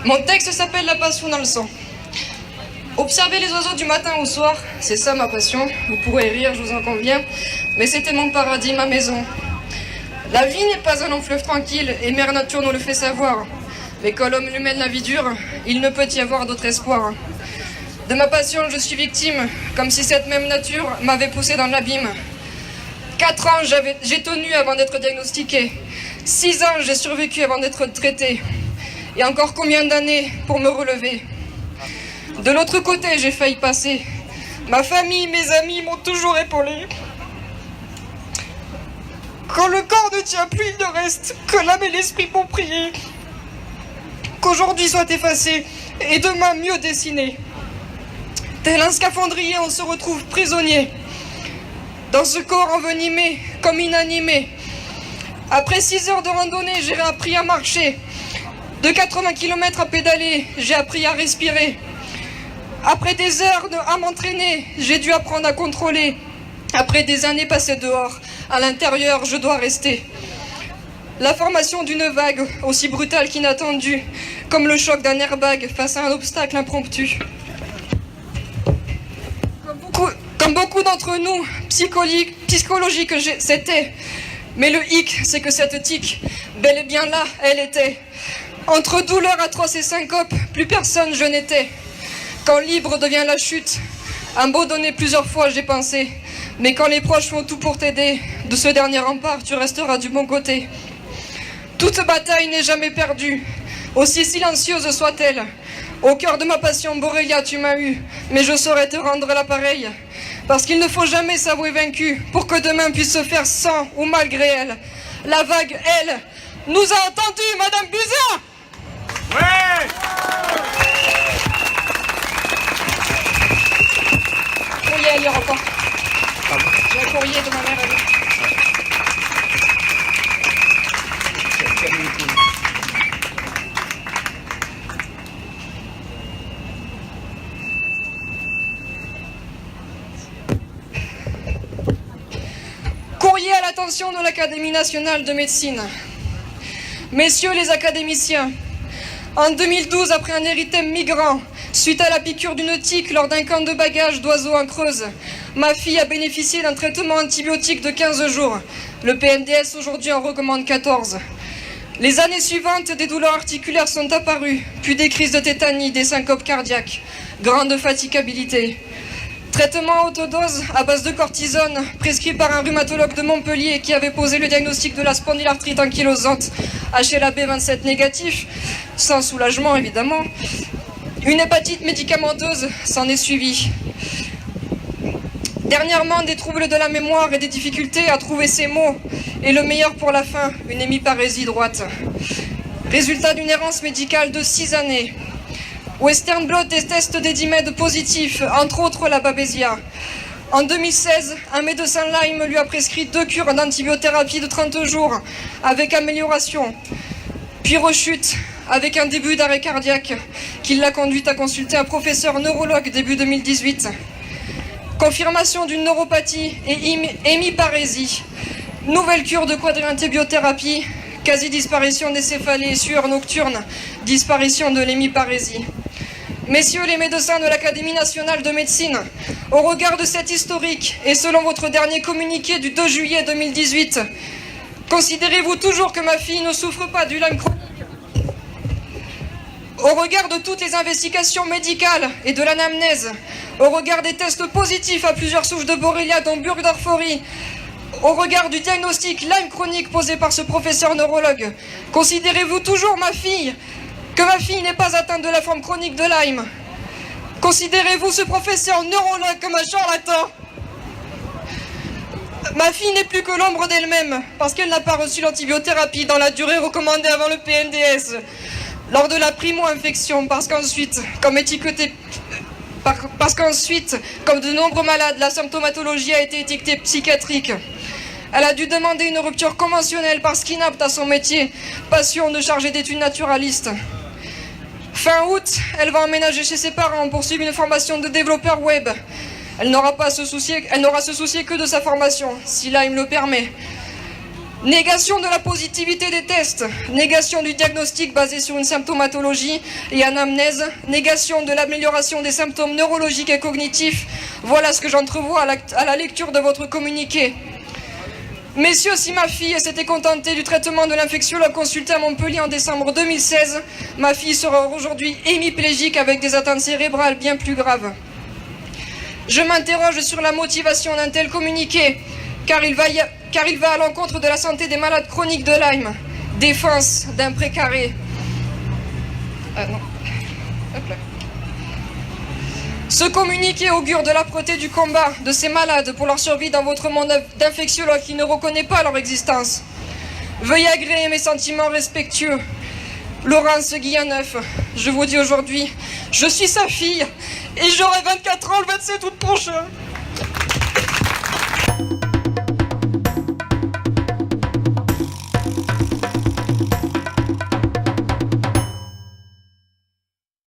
Mon texte s'appelle La passion dans le sang. Observer les oiseaux du matin au soir, c'est ça ma passion. Vous pourrez rire, je vous en conviens, mais c'était mon paradis, ma maison. La vie n'est pas un long fleuve tranquille, et Mère Nature nous le fait savoir. Mais quand l'homme lui mène la vie dure, il ne peut y avoir d'autre espoir. De ma passion, je suis victime, comme si cette même nature m'avait poussé dans l'abîme. 4 ans, j'ai tenu avant d'être diagnostiqué. 6 ans, j'ai survécu avant d'être traité. Et encore combien d'années pour me relever? De l'autre côté, j'ai failli passer. Ma famille, mes amis m'ont toujours épaulé. Quand le corps ne tient plus, il ne reste que l'âme et l'esprit pour prier. Qu'aujourd'hui soit effacé et demain mieux dessiné. Tel un scaphandrier, on se retrouve prisonnier dans ce corps envenimé, comme inanimé. Après 6 heures de randonnée, j'ai appris à marcher. De 80 km à pédaler, j'ai appris à respirer. Après des heures à m'entraîner, j'ai dû apprendre à contrôler. Après des années passées dehors, à l'intérieur, je dois rester. La formation d'une vague, aussi brutale qu'inattendue, comme le choc d'un airbag face à un obstacle impromptu. Comme beaucoup d'entre nous, psychologique c'était. Mais le hic, c'est que cette tic, bel et bien là, elle était. Entre douleurs atroces et syncopes, plus personne je n'étais. Quand libre devient la chute, un beau donné plusieurs fois j'ai pensé. Mais quand les proches font tout pour t'aider, de ce dernier rempart tu resteras du bon côté. Toute bataille n'est jamais perdue, aussi silencieuse soit-elle. Au cœur de ma passion, Borrelia, tu m'as eu, mais je saurais te rendre l'appareil. Parce qu'il ne faut jamais s'avouer vaincu, pour que demain puisse se faire sans ou malgré elle. La vague, elle, nous a entendus, Madame Buzyn. Ouais! Courrier à l'aéroport. J'ai un courrier de ma mère à lui. Courrier à l'attention de l'Académie nationale de médecine. Messieurs les académiciens, en 2012, après un érythème migrant, suite à la piqûre d'une tique lors d'un camp de bagages d'oiseaux en Creuse, ma fille a bénéficié d'un traitement antibiotique de 15 jours. Le PNDS aujourd'hui en recommande 14. Les années suivantes, des douleurs articulaires sont apparues, puis des crises de tétanie, des syncopes cardiaques, grande fatigabilité. Traitement à haute dose à base de cortisone, prescrit par un rhumatologue de Montpellier qui avait posé le diagnostic de la spondylarthrite ankylosante HLA-B 27 négatif, sans soulagement évidemment. Une hépatite médicamenteuse s'en est suivie. Dernièrement, des troubles de la mémoire et des difficultés à trouver ses mots. Et le meilleur pour la fin, une hémiparésie droite. Résultat d'une errance médicale de 6 années. Western Blot des tests d'Edimed positifs, entre autres la Babesia. En 2016, un médecin Lyme lui a prescrit 2 cures d'antibiothérapie de 30 jours, avec amélioration. Puis rechute, avec un début d'arrêt cardiaque, qui l'a conduite à consulter un professeur neurologue début 2018. Confirmation d'une neuropathie et hémiparésie. Nouvelle cure de quadriantibiothérapie, quasi-disparition des céphalées et sueurs nocturnes, disparition de l'hémiparésie. Messieurs les médecins de l'Académie nationale de médecine, au regard de cet historique et selon votre dernier communiqué du 2 juillet 2018, considérez-vous toujours que ma fille ne souffre pas du Lyme chronique? Au regard de toutes les investigations médicales et de l'anamnèse, au regard des tests positifs à plusieurs souches de Borrelia dont Burgdorferi, au regard du diagnostic Lyme chronique posé par ce professeur neurologue, considérez-vous toujours que ma fille n'est pas atteinte de la forme chronique de Lyme? Considérez-vous ce professeur neurologue comme un charlatan? Ma fille n'est plus que l'ombre d'elle-même, parce qu'elle n'a pas reçu l'antibiothérapie dans la durée recommandée avant le PNDS, lors de la primo-infection, parce qu'ensuite, comme de nombreux malades, la symptomatologie a été étiquetée psychiatrique. Elle a dû demander une rupture conventionnelle parce qu'inapte à son métier, passion de chargée d'études naturalistes. Fin août, elle va emménager chez ses parents pour suivre une formation de développeur web. Elle n'aura à se soucier que de sa formation, si là il me le permet. Négation de la positivité des tests, négation du diagnostic basé sur une symptomatologie et anamnèse, négation de l'amélioration des symptômes neurologiques et cognitifs. Voilà ce que j'entrevois à la lecture de votre communiqué. Messieurs, si ma fille s'était contentée du traitement de l'infectiologue consulté à Montpellier en décembre 2016, ma fille serait aujourd'hui hémiplégique avec des atteintes cérébrales bien plus graves. Je m'interroge sur la motivation d'un tel communiqué, car il va à l'encontre de la santé des malades chroniques de Lyme. Défense d'un précaré. Non. Hop là. Ce communiqué augure de l'âpreté du combat de ces malades pour leur survie dans votre monde d'infectiologue qui ne reconnaît pas leur existence. Veuillez agréer mes sentiments respectueux. Laurence Guillaneuf, je vous dis aujourd'hui, je suis sa fille et j'aurai 24 ans le 27 août prochain.